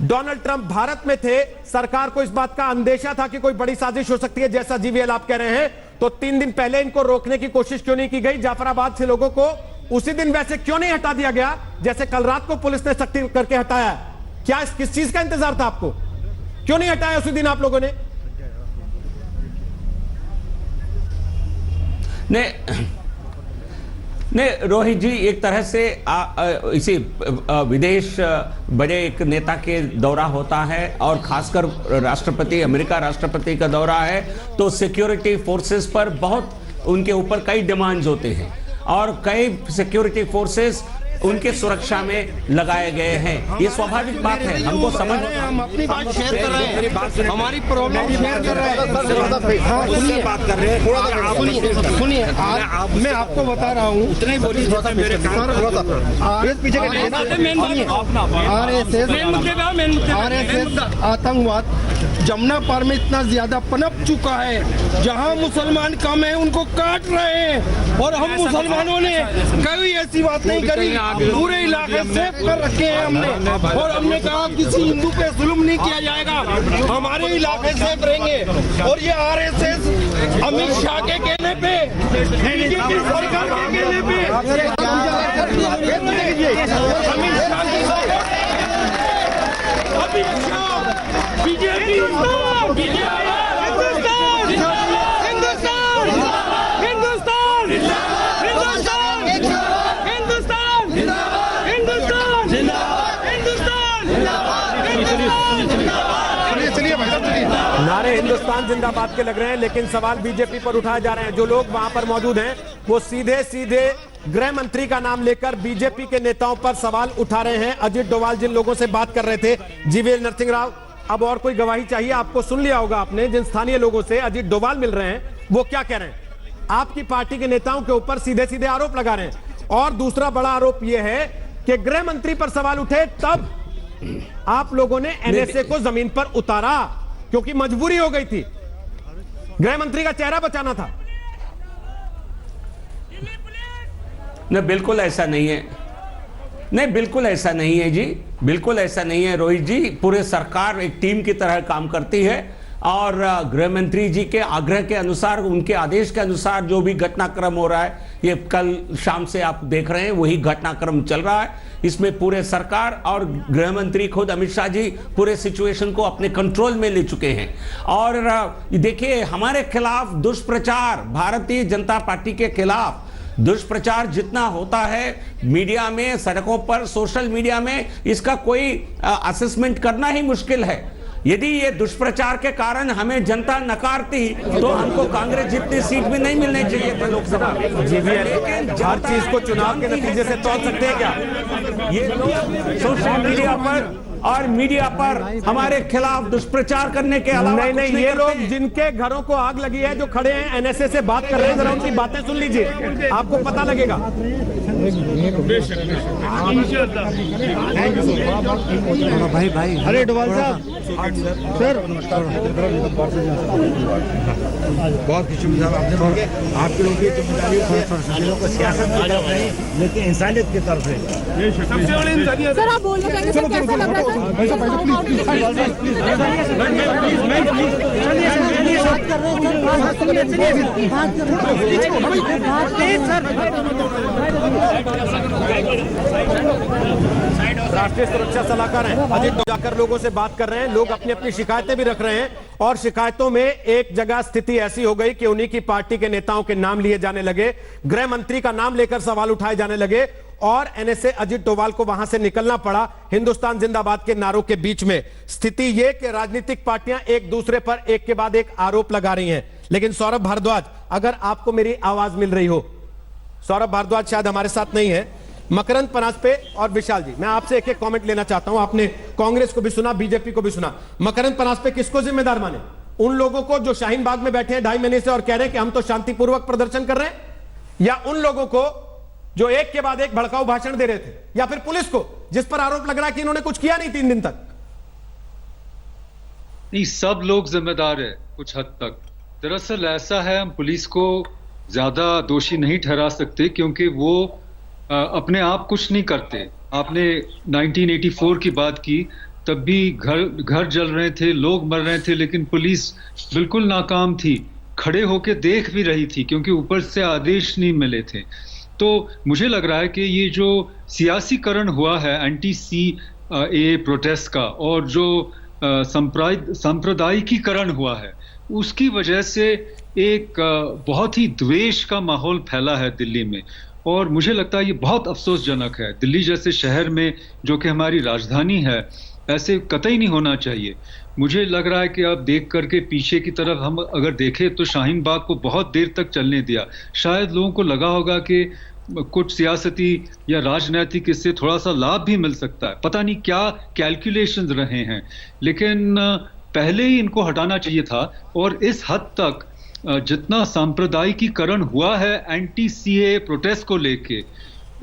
डोनाल्ड ट्रंप भारत में थे, सरकार को इस बात का अंदेशा था कि कोई बड़ी साजिश हो सकती है, जैसा जीवीएल आप कह रहे हैं, तो 3 दिन पहले इनको रोकने की कोशिश क्यों नहीं की गई? जाफराबाद से लोगों को उसी दिन वैसे क्यों नहीं हटा दिया गया जैसे कल रात को पुलिस ने सख्ती करके हटाया? क्या किस चीज का इंतजार था आपको? क्यों नहीं हटाया उसी दिन आप लोगों ने? नहीं रोहित जी, एक तरह से इसी विदेश बड़े एक नेता के दौरा होता है और खासकर राष्ट्रपति, अमेरिका राष्ट्रपति का दौरा है, तो सिक्योरिटी फोर्सेस पर बहुत उनके ऊपर कई डिमांड्स होते हैं और कई सिक्योरिटी फोर्सेस उनके सुरक्षा में लगाए गए हैं। ये स्वाभाविक बात है, हमको समझ, हम अपनी बात शेयर कर रहे हैं, हमारी प्रॉब्लम शेयर कर रहे हैं। हाँ सुनिए, बात कर रहे हैं, सुनिए, मैं आपको बता रहा हूँ, उतने ही बोलिए RSS आतंकवाद जमुना पार में इतना ज्यादा पनप चुका है, जहाँ मुसलमान कम है उनको काट रहे हैं और हम मुसलमानों ने कभी ऐसी बात नहीं करी, पूरे इलाके सेफ कर रखे हैं हमने और हमने कहा किसी हिंदू पे जुल्म नहीं किया जाएगा, हमारे इलाके सेफ रहेंगे। और ये RSS अमित शाह के कहने पे, बीजेपी सरकार के कहने पे, नारे हिंदुस्तान जिंदाबाद के लग रहे हैं, लेकिन सवाल बीजेपी पर उठाए जा रहे हैं। जो लोग वहां पर मौजूद हैं वो सीधे सीधे गृह मंत्री का नाम लेकर बीजेपी के नेताओं पर सवाल उठा रहे हैं। अजीत डोभाल जिन लोगों से बात कर रहे थे, जीवीएल नरसिंह राव, अब और कोई गवाही चाहिए? आपको सुन लिया होगा आपने, जिन स्थानीय लोगों से अजीत डोभाल मिल रहे हैं वो क्या कह रहे हैं। आपकी पार्टी के नेताओं के ऊपर सीधे सीधे आरोप लगा रहे हैं। और दूसरा बड़ा आरोप यह है कि गृह मंत्री पर सवाल उठे तब आप लोगों ने एनएसए को जमीन पर उतारा, क्योंकि मजबूरी हो गई थी, गृह मंत्री का चेहरा बचाना था। नहीं, बिल्कुल ऐसा नहीं है। नहीं, बिल्कुल ऐसा नहीं है जी, बिल्कुल ऐसा नहीं है रोहित जी। पूरे सरकार एक टीम की तरह काम करती है और गृह मंत्री जी के आग्रह के अनुसार, उनके आदेश के अनुसार जो भी घटनाक्रम हो रहा है, ये कल शाम से आप देख रहे हैं वही घटनाक्रम चल रहा है। इसमें पूरे सरकार और गृह मंत्री खुद अमित शाह जी पूरे सिचुएशन को अपने कंट्रोल में ले चुके हैं। और देखिए, हमारे खिलाफ दुष्प्रचार, भारतीय जनता पार्टी के खिलाफ दुष्प्रचार जितना होता है मीडिया में, सड़कों पर, सोशल मीडिया में, इसका कोई असेसमेंट करना ही मुश्किल है। यदि ये दुष्प्रचार के कारण हमें जनता नकारती तो हमको कांग्रेस जितनी सीट भी नहीं मिलनी चाहिए थे लोकसभा में। लेकिन हर चीज को चुनाव के नतीजे से तोड़ सकते हैं क्या? ये लोग सोशल मीडिया पर और मीडिया पर हमारे खिलाफ दुष्प्रचार करने के अलावा नहीं, ये लोग जिनके घरों को आग लगी है, जो खड़े हैं एनएसए से बात कर रहे हैं, जरा उनकी बातें सुन लीजिए, आपको पता लगेगा। भाई अरे डोभाल साहब, सर बहुत खुशी आपने आपके लोगों की जिम्मेदारी को सियासत की तरफ नहीं, लेकिन इंसानियत की तरफ है। सर आप बोल रहे हैं, कैसा लग रहा है? राष्ट्रीय सुरक्षा सलाहकार हैं अजीत, जाकर लोगों से बात कर रहे हैं। लोग अपनी अपनी शिकायतें भी रख रहे हैं और शिकायतों में एक जगह स्थिति ऐसी हो गई कि उन्हीं की पार्टी के नेताओं के नाम लिए जाने लगे, गृह मंत्री का नाम लेकर सवाल उठाए जाने लगे और एनएसए अजीत डोभाल को वहां से निकलना पड़ा हिंदुस्तान जिंदाबाद के नारों के बीच में। स्थिति यह कि राजनीतिक पार्टियां एक दूसरे पर एक के बाद एक आरोप लगा रही हैं। लेकिन सौरभ भारद्वाज, अगर आपको मेरी आवाज मिल रही हो, सौरभ भारद्वाज शायद हमारे साथ नहीं है, मकरंद पनासपे और विशाल जी, मैं आपसे एक एक कमेंट लेना चाहता हूं। आपने कांग्रेस को भी सुना, बीजेपी को भी सुना। मकरंद पनासपे किसको जिम्मेदार माने? उन लोगों को जो शाहीन बाग में बैठे हैं 2.5 महीने से और कह रहे हैं कि हम तो शांतिपूर्वक प्रदर्शन कर रहे हैं, या उन लोगों को जो एक के बाद एक भड़काऊ भाषण दे रहे थे, या फिर पुलिस को जिस पर आरोप लग रहा है कि इन्होंने कुछ किया नहीं 3 दिन तक? नहीं, सब लोग जिम्मेदार है कुछ हद तक। दरअसल ऐसा है, हम पुलिस को ज्यादा दोषी नहीं ठहरा सकते क्योंकि वो अपने आप कुछ नहीं करते। आपने 1984 की बात की, तब भी घर जल रहे थे, लोग मर रहे थे, लेकिन पुलिस बिल्कुल नाकाम थी, खड़े होके देख भी रही थी क्योंकि ऊपर से आदेश नहीं मिले थे। तो मुझे लग रहा है कि ये जो सियासीकरण हुआ है एंटी CAA प्रोटेस्ट का और जो सांप्रदायिकीकरण हुआ है, उसकी वजह से एक बहुत ही द्वेष का माहौल फैला है दिल्ली में। और मुझे लगता है ये बहुत अफसोसजनक है। दिल्ली जैसे शहर में, जो कि हमारी राजधानी है, ऐसे कतई नहीं होना चाहिए। मुझे लग रहा है कि अब देख करके पीछे की तरफ हम अगर देखें तो शाहीन बाग को बहुत देर तक चलने दिया। शायद लोगों को लगा होगा कि कुछ सियासती या राजनीतिक इससे थोड़ा सा लाभ भी मिल सकता है, पता नहीं क्या कैलकुलेशंस रहे हैं, लेकिन पहले ही इनको हटाना चाहिए था। और इस हद तक जितना सांप्रदायिकीकरण हुआ है एंटी CAA प्रोटेस्ट को लेके,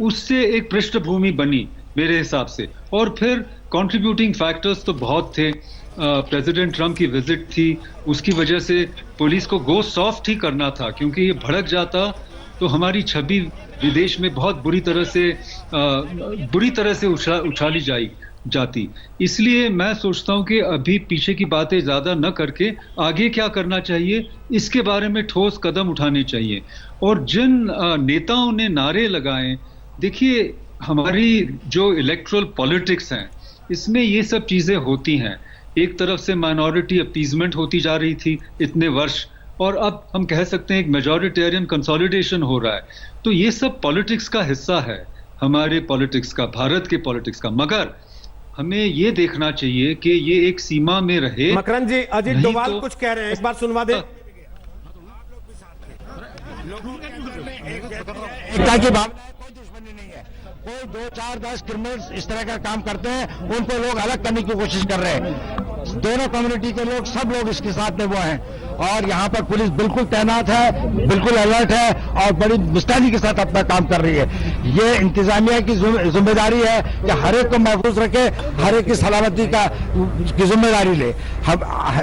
उससे एक पृष्ठभूमि बनी मेरे हिसाब से। और फिर कंट्रीब्यूटिंग फैक्टर्स तो बहुत थे। प्रेसिडेंट ट्रम्प की विजिट थी, उसकी वजह से पुलिस को गो सॉफ्ट ही करना था, क्योंकि ये भड़क जाता तो हमारी छवि विदेश में बहुत बुरी तरह से उछाली जाती। इसलिए मैं सोचता हूं कि अभी पीछे की बातें ज्यादा न करके आगे क्या करना चाहिए, इसके बारे में ठोस कदम उठाने चाहिए। और जिन नेताओं ने नारे लगाए, देखिए हमारी जो इलेक्टोरल पॉलिटिक्स हैं, इसमें ये सब चीजें होती हैं। एक तरफ से माइनॉरिटी अपीजमेंट होती जा रही थी इतने वर्ष, और अब हम कह सकते हैं एक मेजॉरिटेरियन कंसोलिडेशन हो रहा है। तो ये सब पॉलिटिक्स का हिस्सा है, हमारे पॉलिटिक्स का, भारत के पॉलिटिक्स का। मगर हमें ये देखना चाहिए कि ये एक सीमा में रहे। मकरंद जी, अजीत डोभाल कुछ कह रहे हैं, एक बार सुनवा दे। एकता की भावना है, कोई दुश्मनी नहीं है। कोई 2, 4, 10 क्रिमिनल्स इस तरह का काम करते हैं, उनको लोग अलग करने की कोशिश कर रहे हैं। दोनों कम्युनिटी के लोग, सब लोग इसके साथ में वो हैं। और यहाँ पर पुलिस बिल्कुल तैनात है, बिल्कुल अलर्ट है और बड़ी मुस्तैदी के साथ अपना काम कर रही है। ये इंतजामिया की जिम्मेदारी है कि हर एक को महफूज रखे, हर एक की सलामती की जिम्मेदारी ले। हम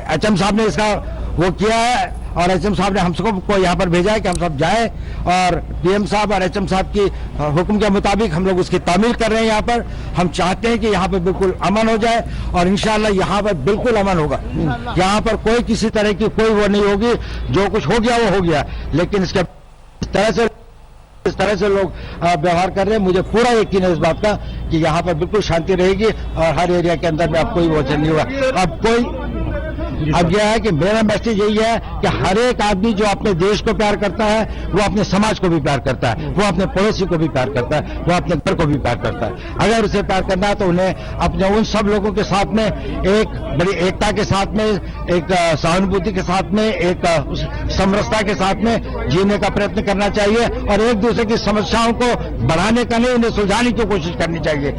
एचएम साहब ने इसका वो किया है और एचएम साहब ने हम सबको यहाँ पर भेजा है कि हम सब जाएं और डीएम साहब और एचएम साहब की हुक्म के मुताबिक हम लोग उसकी तामील कर रहे हैं। यहाँ पर हम चाहते हैं कि यहाँ पर बिल्कुल अमन हो जाए और इंशाअल्लाह यहाँ पर बिल्कुल अमन होगा। यहाँ पर कोई किसी तरह की कोई वो नहीं होगी, जो कुछ हो गया वो हो गया, लेकिन इस तरह से लोग व्यवहार कर रहे हैं, मुझे पूरा यकीन है इस बात का कि यहाँ पर बिल्कुल शांति रहेगी और हर एरिया के अंदर में अब कोई वोचन नहीं होगा। अब यह है कि मेरा मैसेज यही है कि हर एक आदमी जो अपने देश को प्यार करता है वो अपने समाज को भी प्यार करता है, वो अपने पड़ोसी को भी प्यार करता है, वो अपने घर को भी प्यार करता है। अगर उसे प्यार करना है तो उन्हें अपने उन सब लोगों के साथ में एक बड़ी एकता के साथ में, एक सहानुभूति के साथ में, एक समरसता के साथ में जीने का प्रयत्न करना चाहिए और एक दूसरे की समस्याओं को बढ़ाने का नहीं, उन्हें सुलझाने की कोशिश करनी चाहिए।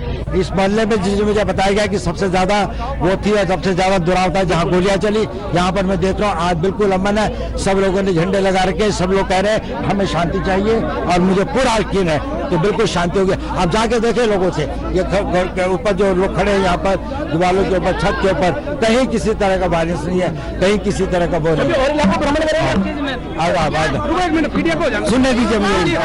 इस मोहल्ले में जिसे मुझे बताया गया कि सबसे ज्यादा वो थी और सबसे ज्यादा दुराव था जहाँ गोलियां चली, यहाँ पर मैं देख रहा हूँ आज बिल्कुल अमन है। सब लोगों ने झंडे लगा रखे, सब लोग कह रहे हैं हमें शांति चाहिए और मुझे पूरा यकीन है कि बिल्कुल शांति होगी। आप जाके देखें लोगों से, ये घर के ऊपर जो लोग खड़े हैं यहाँ पर दीवारों के ऊपर, छत के ऊपर, कहीं किसी तरह का वायलेंस नहीं है, कहीं किसी तरह का वो नहीं है। सुनने दीजिए मुझे।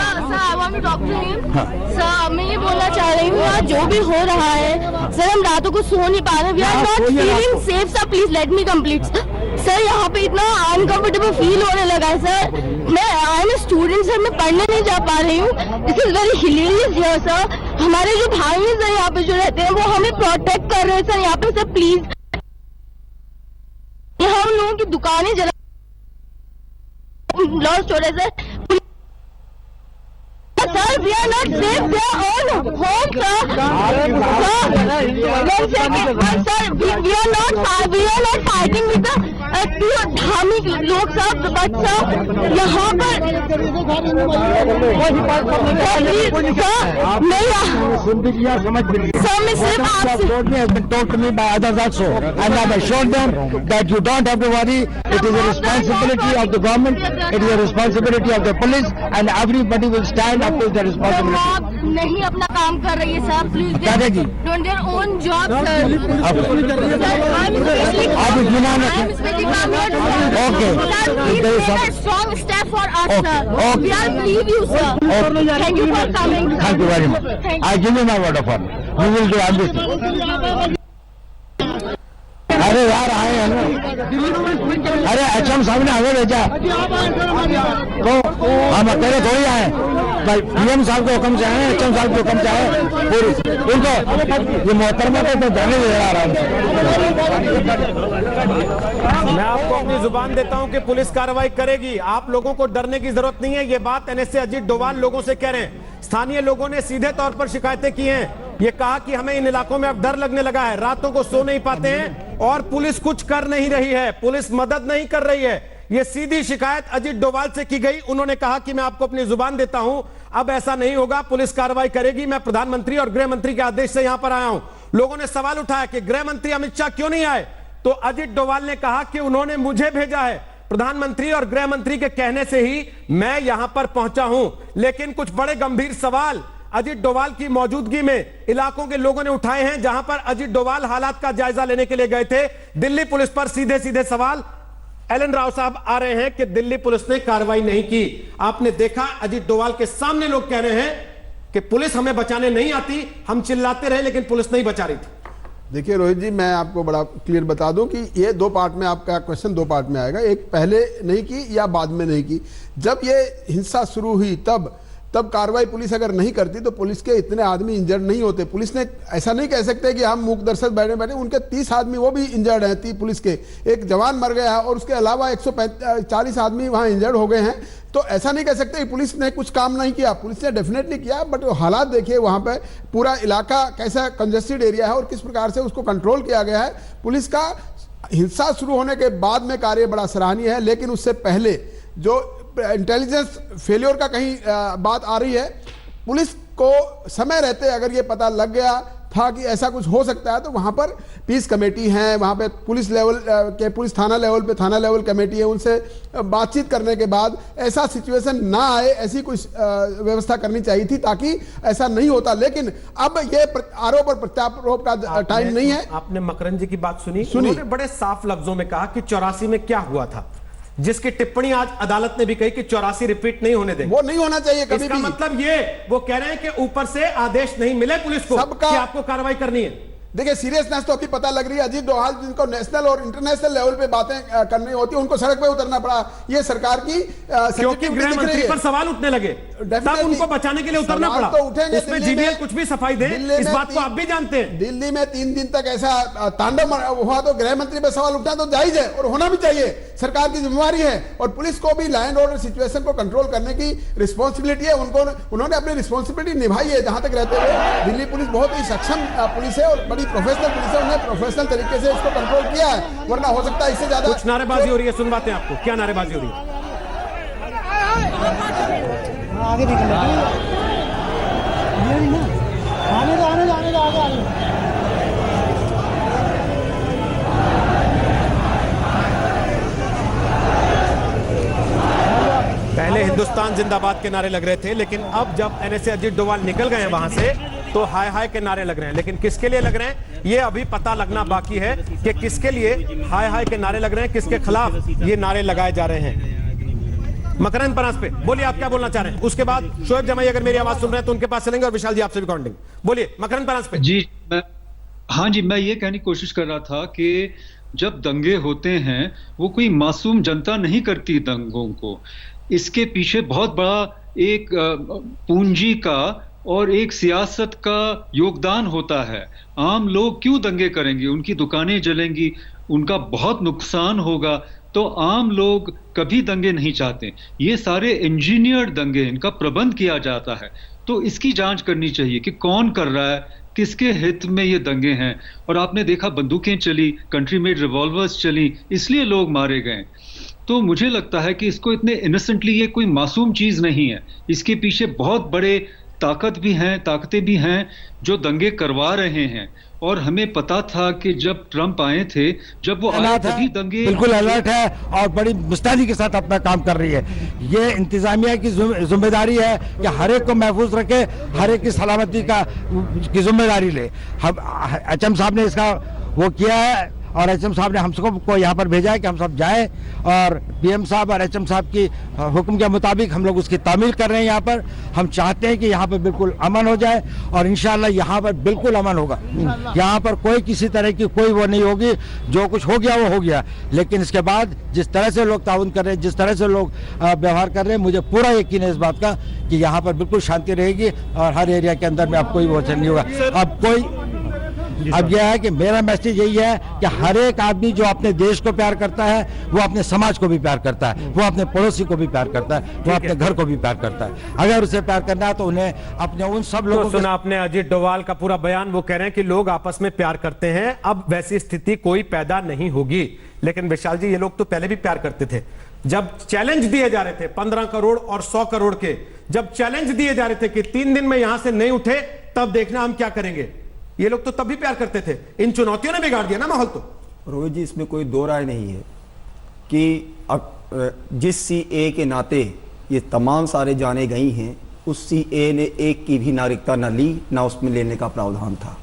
सर मैं ये बोलना चाह रही हूँ, आज जो भी हो रहा है सर, हम रातों को सो नहीं पा रहे, we are not feeling safe sir, please let me complete sir. यहाँ पे इतना अनकंफर्टेबल फील होने लगा है सर। मैं आई एम स्टूडेंट सर, मैं पढ़ने नहीं जा पा रही हूँ। This is very hilarious here sir. हमारे जो भाई हैं सर यहाँ पे जो रहते हैं वो हमें प्रोटेक्ट कर रहे हैं सर यहाँ पे सर, प्लीज। यहाँ हम लोगों की दुकानें जला लॉस्ट हो रहे sir. Sir, we are not safe. They are all home, sir. Sir, we are not fighting with the two धार्मिक लोग सब, but sir यहाँ पर सर मैं सिर्फ आपसे told to me by others also, and I assured them that you don't have to worry. It is a responsibility of the government. It is a responsibility of the police, and everybody will stand up to the responsibility. आप नहीं अपना काम कर रही है sir, please don't their own job sir. आप इत्मीनान रखें। Okay. Strong step for us, sir. We are believe you, sir. Thank you for coming. Thank you very much. I give you my word of honor. We will do everything. अरे यार आए हैं ना, अरे HM साहब ने हमें भेजा तो हम अकेले थोड़ी आए भाई, पीएम साहब के हुक्म से आए, एचएम साहब के हुक्म से आए, पूरी उनको ये मोहतरमा तो जाने दे रहा है। मैं आपको अपनी जुबान देता हूं कि पुलिस कार्रवाई करेगी, आप लोगों को डरने की जरूरत नहीं है। ये बात एनएसए अजीत डोभाल लोगों से कह रहे हैं। स्थानीय लोगों ने सीधे तौर पर शिकायतें की हैं, ये कहा कि हमें इन इलाकों में अब डर लगने लगा है, रातों को सो नहीं पाते हैं और पुलिस कुछ कर नहीं रही है, पुलिस मदद नहीं कर रही है। ये सीधी शिकायत अजीत डोभाल से की गई। उन्होंने कहा कि मैं आपको अपनी जुबान देता हूं, अब ऐसा नहीं होगा, पुलिस कार्रवाई करेगी। मैं प्रधानमंत्री और गृह मंत्री के आदेश से यहां पर आया हूं। लोगों ने सवाल उठाया कि गृह मंत्री अमित शाह क्यों नहीं आए, तो अजीत डोभाल ने कहा कि उन्होंने मुझे भेजा है, प्रधानमंत्री और गृह मंत्री के कहने से ही मैं यहां पर पहुंचा हूं। लेकिन कुछ बड़े गंभीर सवाल अजीत डोभाल की मौजूदगी में इलाकों के लोगों ने उठाए हैं, जहां पर अजीत डोभाल हालात का जायजा लेने के लिए गए थे। दिल्ली पुलिस पर सीधे सीधे सवाल एलन राव साहब आ रहे हैं कि दिल्ली पुलिस ने कार्रवाई नहीं की। आपने देखा अजीत डोभाल के सामने लोग कह रहे हैं कि पुलिस हमें बचाने नहीं आती, हम चिल्लाते रहे लेकिन पुलिस नहीं बचा रही थी। देखिए रोहित जी, मैं आपको बड़ा क्लियर बता दूं कि ये दो पार्ट में, आपका क्वेश्चन दो पार्ट में आएगा। एक पहले नहीं की या बाद में नहीं की। जब ये हिंसा शुरू हुई तब कार्रवाई पुलिस अगर नहीं करती तो पुलिस के इतने आदमी इंजर्ड नहीं होते। पुलिस ने ऐसा नहीं कह सकते कि हम मूक दर्शक बैठे, उनके 30 आदमी वो भी इंजर्ड हैं, 30 पुलिस के, एक जवान मर गया है और उसके अलावा 140 आदमी वहाँ इंजर्ड हो गए हैं। तो ऐसा नहीं कह सकते कि पुलिस ने कुछ काम नहीं किया, पुलिस ने डेफिनेटली किया। बट हालात देखिए वहाँ पे पूरा इलाका कैसा कंजेस्टेड एरिया है और किस प्रकार से उसको कंट्रोल किया गया है। पुलिस का हिंसा शुरू होने के बाद में कार्य बड़ा सराहनीय है, लेकिन उससे पहले जो इंटेलिजेंस फेलियर का कहीं बात आ रही है, पुलिस को समय रहते अगर ये पता लग गया था कि ऐसा कुछ हो सकता है, तो वहां पर पीस कमेटी है, वहां पे पुलिस लेवल के पुलिस थाना लेवल पे थाना लेवल कमेटी है, उनसे बातचीत करने के बाद ऐसा सिचुएशन ना आए, ऐसी कुछ व्यवस्था करनी चाहिए थी ताकि ऐसा नहीं होता। लेकिन अब ये आरोप और प्रत्यारोप का टाइम नहीं है। आपने मकरन जी की बात सुनी, उन्होंने बड़े साफ लफ्जों में कहा कि 84 में क्या हुआ था, जिसकी टिप्पणी आज अदालत ने भी कही कि 84 रिपीट नहीं होने देंगे। वो नहीं होना चाहिए कभी इसका भी। मतलब ये वो कह रहे हैं कि ऊपर से आदेश नहीं मिले पुलिस को कि आपको कार्रवाई करनी है। देखिए सीरियसनेस तो अभी पता लग रही है। अजीत डोभाल जिनको नेशनल और इंटरनेशनल लेवल पे बातें करनी होती है, उनको सड़क पे उतरना पड़ा। ये सरकार की क्योंकि गृह मंत्री पर सवाल उठने लगे, तब उनको बचाने के लिए उतरना पड़ा। तो उठेंगे। उसमें जीबीएल कुछ भी सफाई दे, इस बात को आप भी जानते हैं। दिल्ली में 3 दिन तक ऐसा तांडव हुआ तो गृह मंत्री पे सवाल उठना तो जायज है और होना भी चाहिए, सरकार की जिम्मेवारी है। और पुलिस को भी लॉ एंड ऑर्डर सिचुएशन को कंट्रोल करने की रिस्पॉन्सिबिलिटी है। उन्होंने अपनी रिस्पॉन्सिबिलिटी निभाई है। जहां तक रहते हुए दिल्ली पुलिस बहुत ही सक्षम पुलिस है और बड़ी प्रोफेशनल पुलिस है, उन्होंने प्रोफेशनल तरीके से इसको कंट्रोल किया है, वरना हो सकता है इससे ज्यादा। कुछ नारेबाजी हो रही है, सुनवाते हैं आपको, क्या नारेबाजी हो रही है? आगे पहले हिंदुस्तान जिंदाबाद के नारे लग रहे थे, लेकिन अब जब एनएसए अजीत डोभाल निकल गए हैं वहां से, तो हाय हाय के नारे लग रहे हैं। लेकिन किसके लिए लग रहे हैं ये अभी पता लगना बाकी है कि किसके लिए हाय हाय के नारे लग रहे हैं, किसके खिलाफ ये नारे लगाए जा रहे हैं। मकरंद परास पे बोलिए, आप क्या बोलना चाह रहे हैं? उसके बाद शोएब जमाई अगर मेरी आवाज सुन रहे हैं तो उनके पास चलेंगे, और विशाल जी आपसे भी काउंटिंग। बोलिए मकरंद परास पे। जी हाँ जी, मैं ये कहने की कोशिश कर रहा था कि जब दंगे होते हैं वो कोई मासूम जनता नहीं करती दंगों को। इसके पीछे बहुत बड़ा एक पूंजी का और एक सियासत का योगदान होता है। आम लोग क्यों दंगे करेंगे? उनकी दुकानें जलेंगी, उनका बहुत नुकसान होगा, तो आम लोग कभी दंगे नहीं चाहते। ये सारे इंजीनियर्ड दंगे, इनका प्रबंध किया जाता है। तो इसकी जांच करनी चाहिए कि कौन कर रहा है, किसके हित में ये दंगे हैं। और आपने देखा बंदूकें चली, कंट्री मेड रिवॉल्वर्स चली, इसलिए लोग मारे गए। तो मुझे लगता है कि इसको इतने इनोसेंटली, ये कोई मासूम चीज नहीं है। इसके पीछे बहुत बड़े ताकतें भी हैं जो दंगे करवा रहे हैं। और हमें पता था कि जब ट्रंप आए थे, जब वो आए तभी दंगे बिल्कुल अलर्ट है और बड़ी मुस्तैदी के साथ अपना काम कर रही है। ये इंतजामिया की जिम्मेदारी है कि हर एक को महफूज रखे, हर एक की सलामती की जिम्मेदारी ले। हम एचएम साहब ने इसका वो किया है और एचएम साहब ने हम सबको यहाँ पर भेजा है कि हम सब जाएं, और पीएम साहब और एचएम साहब की हुक्म के मुताबिक हम लोग उसकी तामील कर रहे हैं। यहाँ पर हम चाहते हैं कि यहाँ पर बिल्कुल अमन हो जाए और इंशाल्लाह यहाँ पर बिल्कुल अमन होगा। यहाँ पर कोई किसी तरह की कोई वो नहीं होगी। जो कुछ हो गया वो हो गया, लेकिन इसके बाद जिस तरह से लोग ताउन कर रहे हैं, जिस तरह से लोग व्यवहार कर रहे हैं, मुझे पूरा यकीन है इस बात का कि यहाँ पर बिल्कुल शांति रहेगी और हर एरिया के अंदर में अब कोई वो नहीं होगा। अब यह है कि मेरा मैसेज यही है कि हर एक आदमी जो अपने देश को प्यार करता है, वो अपने समाज को भी प्यार करता है, वो अपने पड़ोसी को भी प्यार करता है, वो अपने घर को भी प्यार करता है। अगर उसे प्यार करना है तो उन्हें अपने उन सब लोगों को सुना आपने अजीत डोभाल का पूरा बयान। वो कह रहे हैं कि लोग आपस में प्यार करते हैं, अब वैसी स्थिति कोई पैदा नहीं होगी। लेकिन विशाल जी, ये लोग तो पहले भी प्यार करते थे। जब चैलेंज दिए जा रहे थे 15 करोड़ और 100 करोड़ के, जब चैलेंज दिए जा रहे थे कि 3 दिन में यहां से नहीं उठे तब देखना हम क्या करेंगे, ये लोग तो तब भी प्यार करते थे। इन चुनौतियों ने बिगाड़ दिया ना माहौल। तो रोहित जी, इसमें कोई दो राय नहीं है कि जिस सीए के नाते ये तमाम सारे जाने गई हैं, उस सीए ने एक की भी नागरिकता न ली, ना उसमें लेने का प्रावधान था।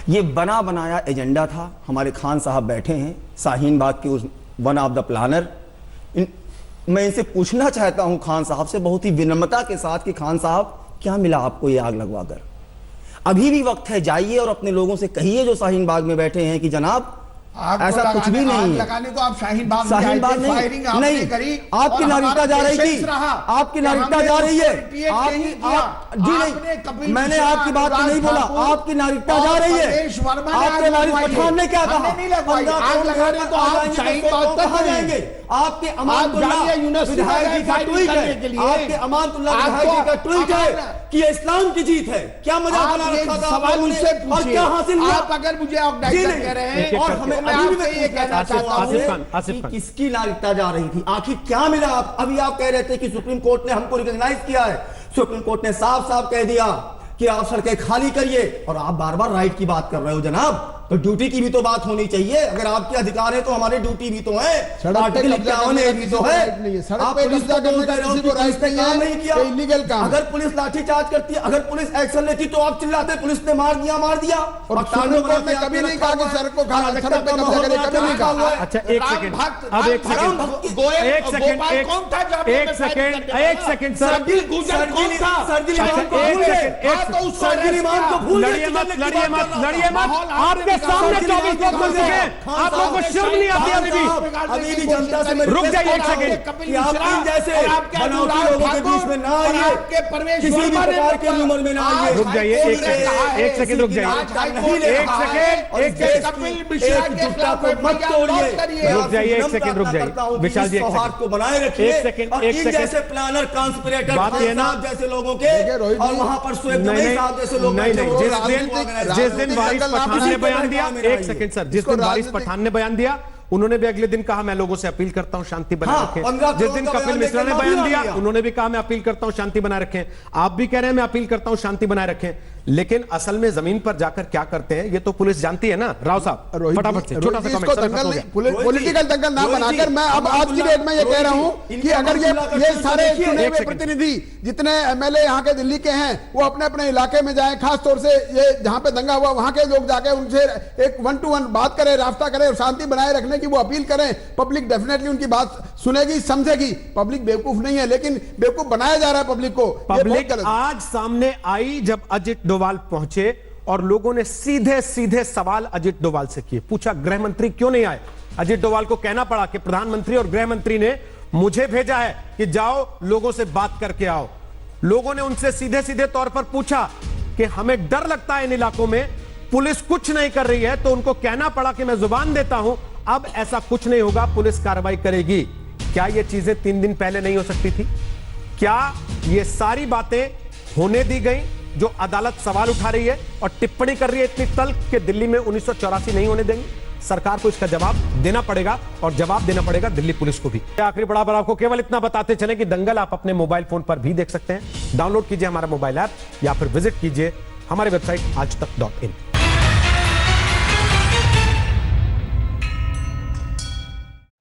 ये बना बनाया एजेंडा था। हमारे खान साहब बैठे हैं, शाहीन बाग के उस वन ऑफ द प्लानर। मैं इनसे पूछना चाहता हूं खान साहब से बहुत ही विनम्रता के साथ कि खान साहब, क्या मिला आपको ये आग लगवाकर? अभी भी वक्त है, जाइए और अपने लोगों से कहिए जो शाहीन बाग में बैठे हैं कि जनाब ऐसा कुछ भी नहीं है। लगाने को आप शाहीन बाग नहीं, फायरिंग आपने करी, आपकी नागरिकता जा रही थी, आपकी नागरिकता जा रही है। जी नहीं, मैंने आपकी बात नहीं बोला, आपकी नागरिकता जा रही है। आपके वारिस पठान ने क्या कहा? आग लगाने को आप शाहीन बाग तक जाएंगे। आपके अमानतुल्लाह विधायक जी का ट्वीट है, आपके अमानतुल्लाह विधायक जी का ट्वीट है कि ये इस्लाम की जीत है। क्या मजाक बना रखा था? सवाल उनसे और क्या हासिल हुआ? आप अगर मुझे ऑर्गेनाइजर कह रहे हैं और हमें अभी भी मैं ये कहना चाहता हूं कि किसकी नागरिकता जा रही थी, आखिर क्या मिला? अभी आप कह रहे थे कि सुप्रीम कोर्ट ने हमको रिकॉग्नाइज किया है। सुप्रीम कोर्ट ने साफ साफ कह दिया कि आप सड़कें खाली करिए और आप बार बार राइट की बात कर रहे हो जनाब। तो ड्यूटी की भी तो बात होनी चाहिए। अगर आपके अधिकार है तो हमारे ड्यूटी भी तो है, आर्टिकल 51 भी तो है। आप पुलिस को बोलते रहे हो कि पुलिस ने काम नहीं किया, इलीगल काम। अगर पुलिस लाठीचार्ज करती है, अगर पुलिस एक्शन लेती तो आप चिल्लाते पुलिस ने मार दिया और सुप्रीम कोर्ट ने कभी नहीं कहा कि सड़क को सड़क पे कब्जा करे, कभी नहीं कहा। अच्छा एक सेकंड, अब एक सेकंड सर, लड़िए मत, आपके सामने 24 लोग मर चुके हैं, आप लोगों को शर्म नहीं आती अभी भी जनता से रुक जाइए एक सेकंड, जैसे बनावटी लोगों के बीच में ना आइए, किसी भी प्रकार के ह्यूमर में ना आइए। रुक जाइए एक सेकंड रुक जाइए, मत तोड़िए, रुक जाइए एक सेकंड रुक जाइए विशाल जी, को बनाए रखिए। एक सेकंड जैसे प्लानर कॉन्स्पिरेटर बात ये ना जैसे लोगों के और वहां पर जैसे लोग जिस दिन वारिस पठान ने बयान दिया, एक सेकंड सर, जिस दिन वारिस पठान ने बयान दिया उन्होंने भी अगले दिन कहा मैं लोगों से अपील करता हूं शांति बनाए रखें। जिस दिन कपिल मिश्रा ने बयान दिया उन्होंने भी कहा मैं अपील करता हूं शांति बनाए रखें। आप भी कह रहे हैं मैं अपील करता हूं शांति बनाए रखें, लेकिन असल में जमीन पर जाकर क्या करते हैं ये तो पुलिस जानती है ना। राव साहब फटाफट से छोटा सा कमेंट, पॉलिटिकल दंगल ना बनाकर मैं अब आज की डेट में ये कह रहा हूं कि अगर ये सारे चुने हुए प्रतिनिधि जितने एमएलए यहाँ के दिल्ली के हैं वो अपने अपने इलाके में जाएं, खास तौर से ये जहां पे दंगा हुआ वहां के लोग जाके उनसे एक 1-to-1 बात करें, रास्ता करें और शांति बनाए रखने की वो अपील करें। पब्लिक डेफिनेटली उनकी बात सुनेगी, समझेगी। पब्लिक बेवकूफ नहीं है, लेकिन बेवकूफ बनाया जा रहा है पब्लिक को। पब्लिक आज सामने आई जब अजित डोभाल पहुंचे और लोगों ने सीधे सीधे सवाल अजित डोभाल से किए। पूछा गृह मंत्री क्यों नहीं आए। अजित डोभाल को कहना पड़ा कि प्रधानमंत्री और गृह मंत्री ने मुझे भेजा है कि जाओ लोगों से बात करके आओ। लोगों ने उनसे सीधे सीधे तौर पर पूछा कि हमें डर लगता है इन इलाकों में पुलिस कुछ नहीं कर रही है, तो उनको कहना पड़ा कि मैं जुबान देता हूं अब ऐसा कुछ नहीं होगा, पुलिस कार्रवाई करेगी। क्या ये चीजें 3 दिन पहले नहीं हो सकती थी? क्या ये सारी बातें होने दी गई जो अदालत सवाल उठा रही है और टिप्पणी कर रही है इतनी तल्ख कि दिल्ली में 1984 नहीं होने देंगे? सरकार को इसका जवाब देना पड़ेगा और जवाब देना पड़ेगा दिल्ली पुलिस को भी। आखिरी बड़ा आपको केवल इतना बताते चले कि दंगल आप अपने मोबाइल फोन पर भी देख सकते हैं। डाउनलोड कीजिए हमारा मोबाइल ऐप या फिर विजिट कीजिए हमारी वेबसाइट aajtak.in।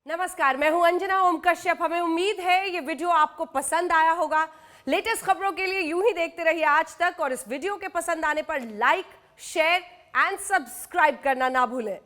नमस्कार, मैं हूं अंजना ओम कश्यप। हमें उम्मीद है ये वीडियो आपको पसंद आया होगा। लेटेस्ट खबरों के लिए यूं ही देखते रहिए आज तक और इस वीडियो के पसंद आने पर लाइक, शेयर एंड सब्सक्राइब करना ना भूलें।